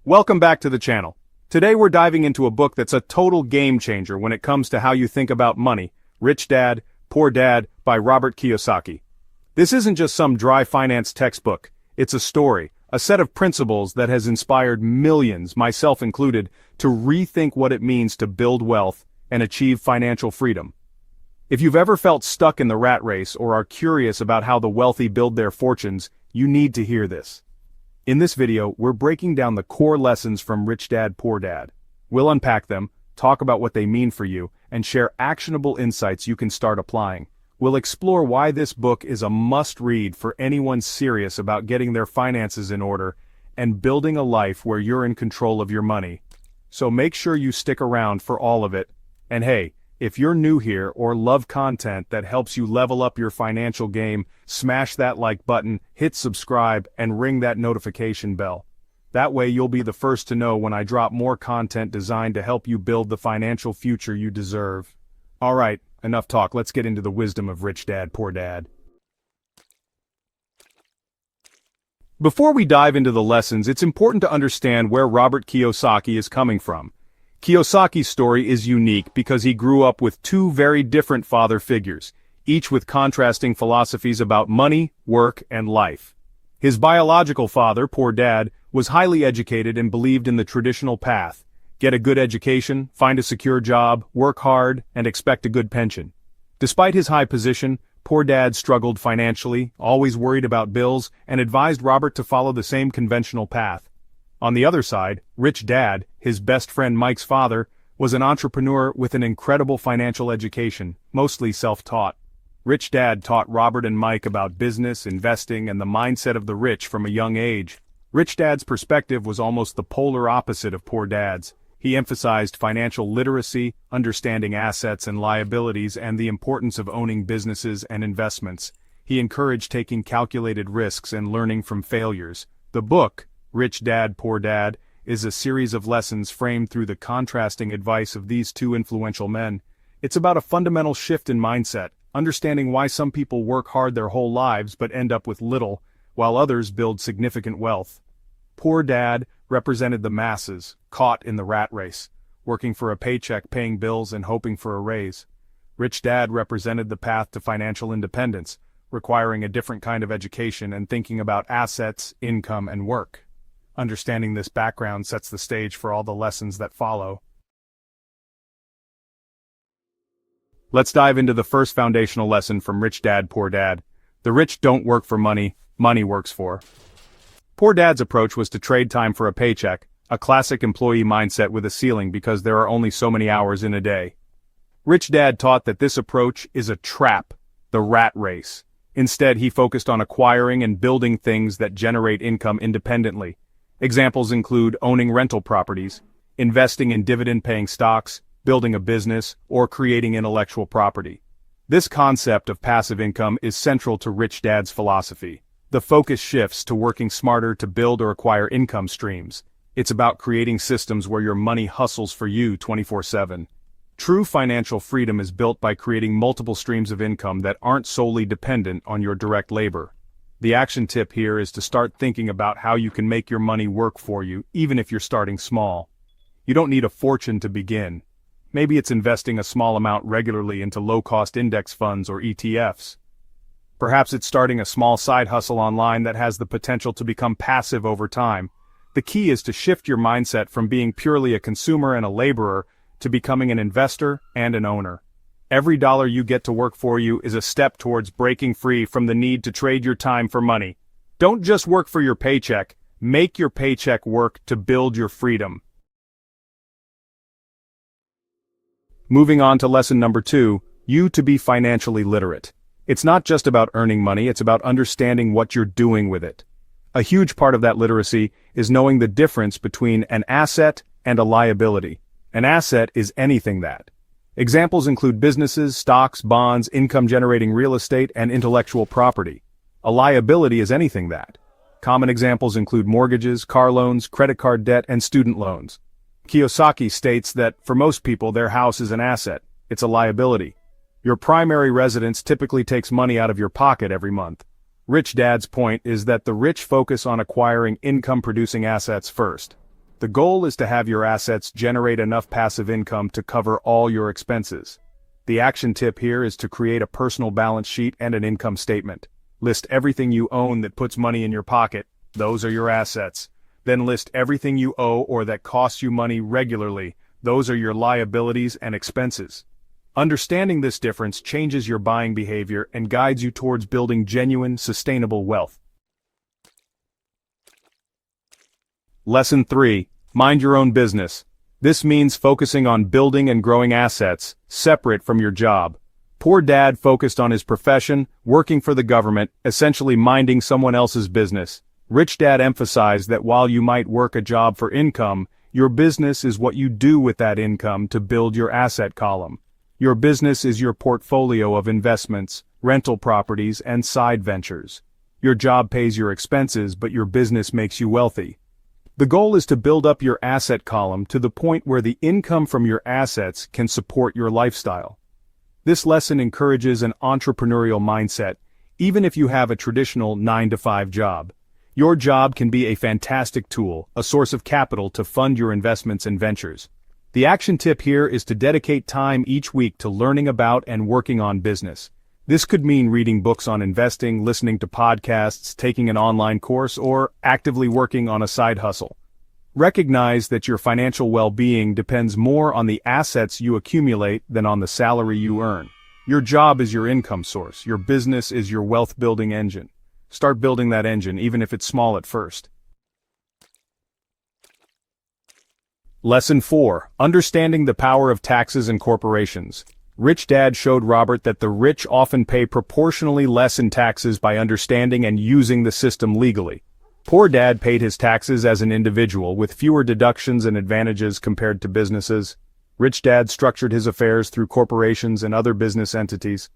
Welcome back to the channel. Today we're diving into a book that's a total game changer when it comes to how you think about money, Rich Dad, Poor Dad by Robert Kiyosaki. This isn't just some dry finance textbook, it's a story, a set of principles that has inspired millions, myself included, to rethink what it means to build wealth and achieve financial freedom. If you've ever felt stuck in the rat race or are curious about how the wealthy build their fortunes, you need to hear this. In this video, we're breaking down the core lessons from Rich Dad, Poor Dad. We'll unpack them, talk about what they mean for you, and share actionable insights you can start applying. We'll explore why this book is a must-read for anyone serious about getting their finances in order and building a life where you're in control of your money. So make sure you stick around for all of it. And hey, if you're new here or love content that helps you level up your financial game, smash that like button, hit subscribe, and ring that notification bell. That way you'll be the first to know when I drop more content designed to help you build the financial future you deserve. Alright, enough talk, let's get into the wisdom of Rich Dad, Poor Dad. Before we dive into the lessons, it's important to understand where Robert Kiyosaki is coming from. Kiyosaki's story is unique because he grew up with two very different father figures, each with contrasting philosophies about money, work, and life. His biological father, Poor Dad, was highly educated and believed in the traditional path: get a good education, find a secure job, work hard, and expect a good pension. Despite his high position, Poor Dad struggled financially, always worried about bills, and advised Robert to follow the same conventional path. On the other side, Rich Dad, his best friend Mike's father, was an entrepreneur with an incredible financial education, mostly self-taught. Rich Dad taught Robert and Mike about business, investing, and the mindset of the rich from a young age. Rich Dad's perspective was almost the polar opposite of Poor Dad's. He emphasized financial literacy, understanding assets and liabilities, and the importance of owning businesses and investments. He encouraged taking calculated risks and learning from failures. The book, Rich Dad, Poor Dad, is a series of lessons framed through the contrasting advice of these two influential men. It's about a fundamental shift in mindset, understanding why some people work hard their whole lives but end up with little, while others build significant wealth. Poor Dad represented the masses, caught in the rat race, working for a paycheck, paying bills, and hoping for a raise. Rich Dad represented the path to financial independence, requiring a different kind of education and thinking about assets, income, and work. Understanding this background sets the stage for all the lessons that follow. Let's dive into the first foundational lesson from Rich Dad, Poor Dad. The rich don't work for money, money works for. Poor Dad's approach was to trade time for a paycheck, a classic employee mindset with a ceiling because there are only so many hours in a day. Rich Dad taught that this approach is a trap, the rat race. Instead, he focused on acquiring and building things that generate income independently. Examples include owning rental properties, investing in dividend-paying stocks, building a business, or creating intellectual property. This concept of passive income is central to Rich Dad's philosophy. The focus shifts to working smarter to build or acquire income streams. It's about creating systems where your money hustles for you 24/7. True financial freedom is built by creating multiple streams of income that aren't solely dependent on your direct labor. The action tip here is to start thinking about how you can make your money work for you, even if you're starting small. You don't need a fortune to begin. Maybe it's investing a small amount regularly into low-cost index funds or ETFs. Perhaps it's starting a small side hustle online that has the potential to become passive over time. The key is to shift your mindset from being purely a consumer and a laborer to becoming an investor and an owner. Every dollar you get to work for you is a step towards breaking free from the need to trade your time for money. Don't just work for your paycheck, make your paycheck work to build your freedom. Moving on to lesson number 2, you to be financially literate. It's not just about earning money, it's about understanding what you're doing with it. A huge part of that literacy is knowing the difference between an asset and a liability. An asset is anything that. Examples include businesses, stocks, bonds, income-generating real estate, and intellectual property. A liability is anything that. Common examples include mortgages, car loans, credit card debt, and student loans. Kiyosaki states that, for most people, their house is an asset. It's a liability. Your primary residence typically takes money out of your pocket every month. Rich Dad's point is that the rich focus on acquiring income-producing assets first. The goal is to have your assets generate enough passive income to cover all your expenses. The action tip here is to create a personal balance sheet and an income statement. List everything you own that puts money in your pocket. Those are your assets. Then list everything you owe or that costs you money regularly. Those are your liabilities and expenses. Understanding this difference changes your buying behavior and guides you towards building genuine, sustainable wealth. Lesson 3. Mind your own business. This means focusing on building and growing assets, separate from your job. Poor Dad focused on his profession, working for the government, essentially minding someone else's business. Rich Dad emphasized that while you might work a job for income, your business is what you do with that income to build your asset column. Your business is your portfolio of investments, rental properties, and side ventures. Your job pays your expenses, but your business makes you wealthy. The goal is to build up your asset column to the point where the income from your assets can support your lifestyle. This lesson encourages an entrepreneurial mindset, even if you have a traditional 9-to-5 job. Your job can be a fantastic tool, a source of capital to fund your investments and ventures. The action tip here is to dedicate time each week to learning about and working on business. This could mean reading books on investing, listening to podcasts, taking an online course, or actively working on a side hustle. Recognize that your financial well-being depends more on the assets you accumulate than on the salary you earn. Your job is your income source. Your business is your wealth-building engine. Start building that engine, even if it's small at first. Lesson 4. Understanding the power of taxes and corporations. Rich Dad showed Robert that the rich often pay proportionally less in taxes by understanding and using the system legally. Poor Dad paid his taxes as an individual with fewer deductions and advantages compared to businesses. Rich Dad structured his affairs through corporations and other business entities.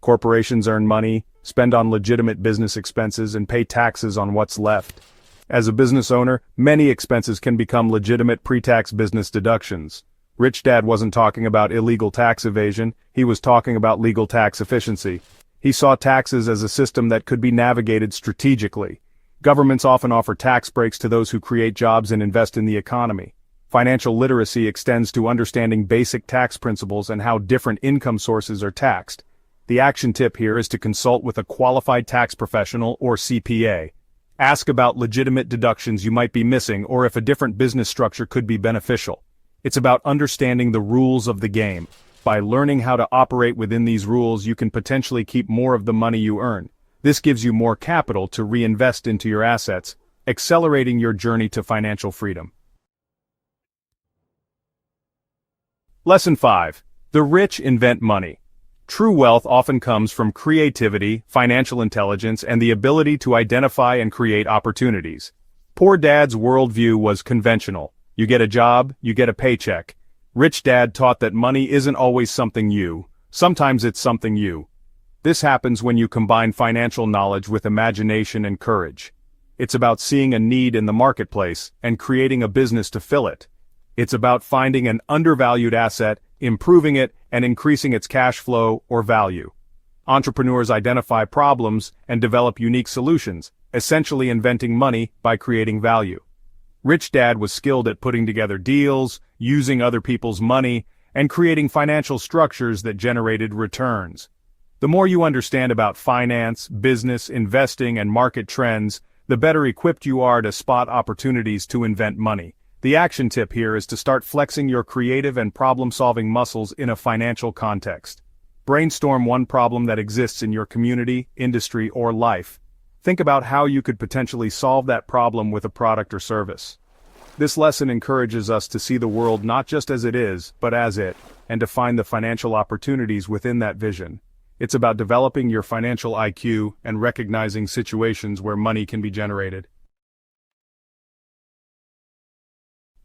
Corporations earn money, spend on legitimate business expenses, and pay taxes on what's left. As a business owner, many expenses can become legitimate pre-tax business deductions. Rich Dad wasn't talking about illegal tax evasion, he was talking about legal tax efficiency. He saw taxes as a system that could be navigated strategically. Governments often offer tax breaks to those who create jobs and invest in the economy. Financial literacy extends to understanding basic tax principles and how different income sources are taxed. The action tip here is to consult with a qualified tax professional or CPA. Ask about legitimate deductions you might be missing or if a different business structure could be beneficial. It's about understanding the rules of the game. By learning how to operate within these rules, you can potentially keep more of the money you earn. This gives you more capital to reinvest into your assets, accelerating your journey to financial freedom. Lesson 5. The rich invent money. True wealth often comes from creativity, financial intelligence, and the ability to identify and create opportunities. Poor Dad's worldview was conventional. You get a job, you get a paycheck. Rich Dad taught that money isn't always something sometimes it's something you. This happens when you combine financial knowledge with imagination and courage. It's about seeing a need in the marketplace and creating a business to fill it. It's about finding an undervalued asset, improving it, and increasing its cash flow or value. Entrepreneurs identify problems and develop unique solutions, essentially inventing money by creating value. Rich Dad was skilled at putting together deals, using other people's money, and creating financial structures that generated returns. The more you understand about finance, business, investing, and market trends, the better equipped you are to spot opportunities to invent money. The action tip here is to start flexing your creative and problem-solving muscles in a financial context. Brainstorm one problem that exists in your community, industry, or life. Think about how you could potentially solve that problem with a product or service. This lesson encourages us to see the world not just as it is, but as it, and to find the financial opportunities within that vision. It's about developing your financial IQ and recognizing situations where money can be generated.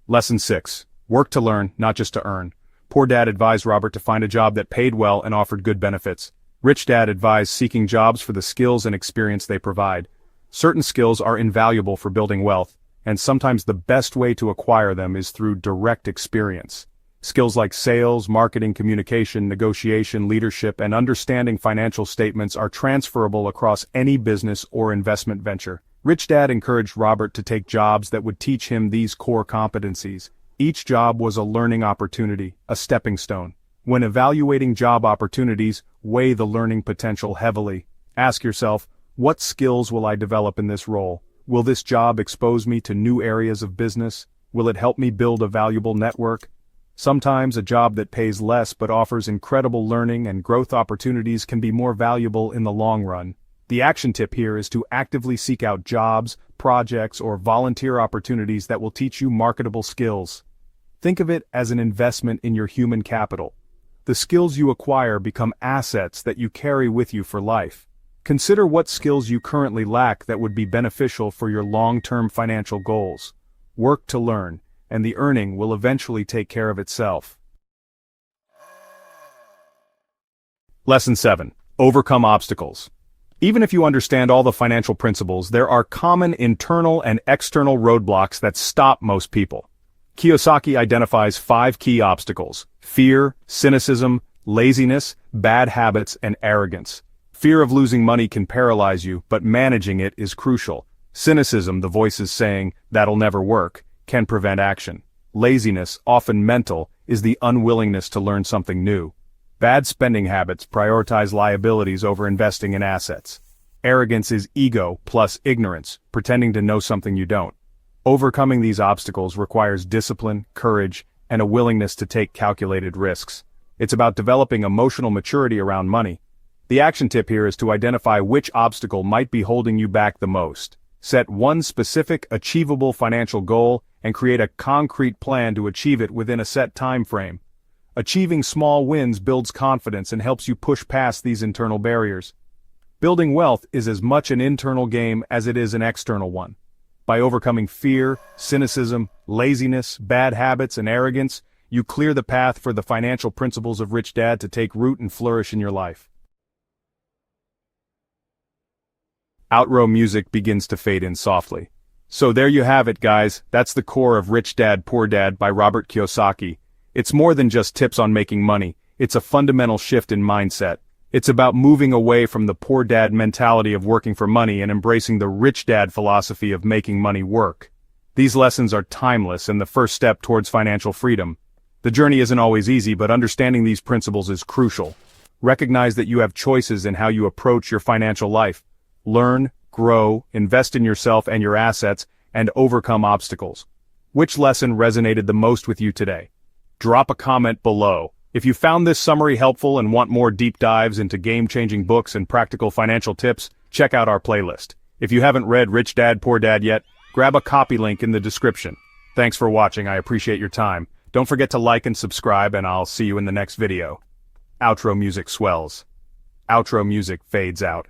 Lesson 6. Work to learn, not just to earn. Poor Dad advised Robert to find a job that paid well and offered good benefits. Rich Dad advised seeking jobs for the skills and experience they provide. Certain skills are invaluable for building wealth, and sometimes the best way to acquire them is through direct experience. Skills like sales, marketing, communication, negotiation, leadership, and understanding financial statements are transferable across any business or investment venture. Rich Dad encouraged Robert to take jobs that would teach him these core competencies. Each job was a learning opportunity, a stepping stone. When evaluating job opportunities, weigh the learning potential heavily. Ask yourself, what skills will I develop in this role? Will this job expose me to new areas of business? Will it help me build a valuable network? Sometimes a job that pays less but offers incredible learning and growth opportunities can be more valuable in the long run. The action tip here is to actively seek out jobs, projects, or volunteer opportunities that will teach you marketable skills. Think of it as an investment in your human capital. The skills you acquire become assets that you carry with you for life. Consider what skills you currently lack that would be beneficial for your long-term financial goals. Work to learn, and the earning will eventually take care of itself. Lesson 7. Overcome obstacles. Even if you understand all the financial principles, there are common internal and external roadblocks that stop most people. Kiyosaki identifies 5 key obstacles: fear, cynicism, laziness, bad habits, and arrogance. Fear of losing money can paralyze you, but managing it is crucial. Cynicism, the voices saying, "That'll never work," can prevent action. Laziness, often mental, is the unwillingness to learn something new. Bad spending habits prioritize liabilities over investing in assets. Arrogance is ego plus ignorance, pretending to know something you don't. Overcoming these obstacles requires discipline, courage, and a willingness to take calculated risks. It's about developing emotional maturity around money. The action tip here is to identify which obstacle might be holding you back the most. Set one specific, achievable financial goal and create a concrete plan to achieve it within a set time frame. Achieving small wins builds confidence and helps you push past these internal barriers. Building wealth is as much an internal game as it is an external one. By overcoming fear, cynicism, laziness, bad habits, and arrogance, you clear the path for the financial principles of Rich Dad to take root and flourish in your life. Outro music begins to fade in softly. So there you have it, guys. That's the core of Rich Dad, Poor Dad by Robert Kiyosaki. It's more than just tips on making money. It's a fundamental shift in mindset. It's about moving away from the poor dad mentality of working for money and embracing the rich dad philosophy of making money work. These lessons are timeless and the first step towards financial freedom. The journey isn't always easy, but understanding these principles is crucial. Recognize that you have choices in how you approach your financial life. Learn, grow, invest in yourself and your assets, and overcome obstacles. Which lesson resonated the most with you today? Drop a comment below. If you found this summary helpful and want more deep dives into game-changing books and practical financial tips, check out our playlist. If you haven't read Rich Dad, Poor Dad yet, grab a copy link in the description. Thanks for watching, I appreciate your time. Don't forget to like and subscribe, and I'll see you in the next video. Outro music swells. Outro music fades out.